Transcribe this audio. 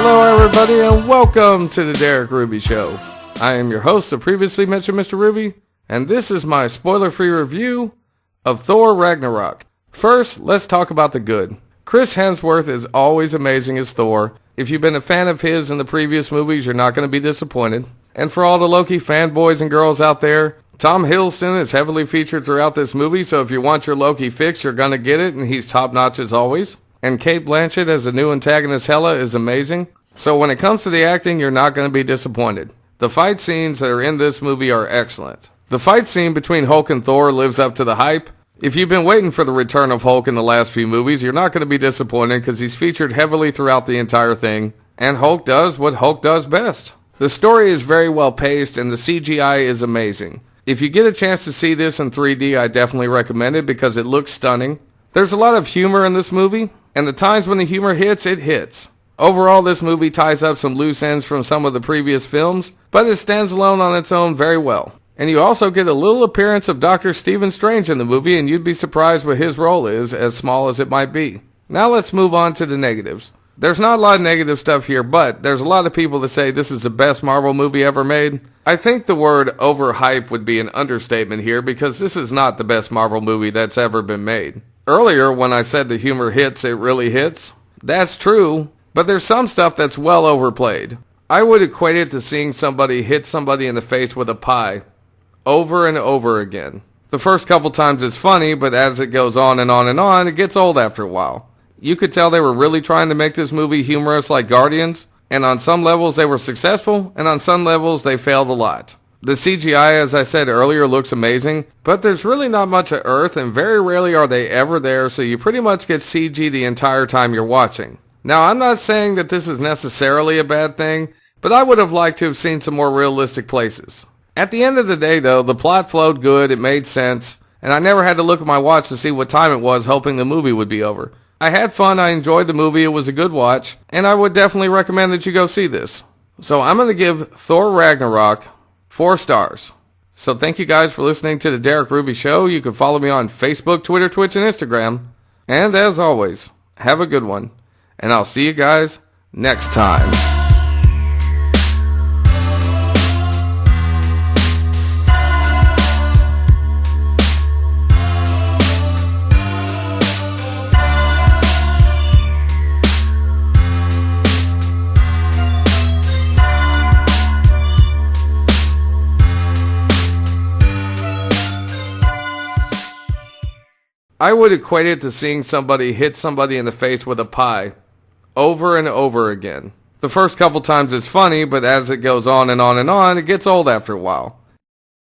Hello everybody and welcome to the Derek Ruby Show. I am your host, the previously mentioned Mr. Ruby, and this is my spoiler-free review of Thor Ragnarok. First, let's talk about the good. Chris Hemsworth is always amazing as Thor. If you've been a fan of his in the previous movies, you're not going to be disappointed. And for all the Loki fanboys and girls out there, Tom Hiddleston is heavily featured throughout this movie, so if you want your Loki fix, you're going to get it, and he's top-notch as always. And Cate Blanchett as the new antagonist Hela is amazing. So when it comes to the acting, you're not going to be disappointed. The fight scenes that are in this movie are excellent. The fight scene between Hulk and Thor lives up to the hype. If you've been waiting for the return of Hulk in the last few movies, you're not going to be disappointed because he's featured heavily throughout the entire thing. And Hulk does what Hulk does best. The story is very well paced and the CGI is amazing. If you get a chance to see this in 3D, I definitely recommend it because it looks stunning. There's a lot of humor in this movie, and the times when the humor hits, it hits. Overall, this movie ties up some loose ends from some of the previous films, but it stands alone on its own very well. And you also get a little appearance of Dr. Stephen Strange in the movie, and you'd be surprised what his role is, as small as it might be. Now let's move on to the negatives. There's not a lot of negative stuff here, but there's a lot of people that say this is the best Marvel movie ever made. I think the word overhype would be an understatement here because this is not the best Marvel movie that's ever been made. Earlier, when I said the humor hits, it really hits. That's true, but there's some stuff that's well overplayed. I would equate it to seeing somebody hit somebody in the face with a pie over and over again. The first couple times it's funny, but as it goes on and on and on, it gets old after a while. You could tell they were really trying to make this movie humorous like Guardians, and on some levels they were successful, and on some levels they failed a lot. The CGI, as I said earlier, looks amazing, but there's really not much of Earth, and very rarely are they ever there, so you pretty much get CG the entire time you're watching. Now, I'm not saying that this is necessarily a bad thing, but I would have liked to have seen some more realistic places. At the end of the day, though, the plot flowed good, it made sense, and I never had to look at my watch to see what time it was, hoping the movie would be over. I had fun, I enjoyed the movie, it was a good watch, and I would definitely recommend that you go see this. So I'm going to give Thor Ragnarok 4 stars. So thank you guys for listening to the Derek Ruby Show. You can follow me on Facebook, Twitter, Twitch, and Instagram. And as always, have a good one. And I'll see you guys next time. I would equate it to seeing somebody hit somebody in the face with a pie over and over again. The first couple times it's funny, but as it goes on and on and on, it gets old after a while.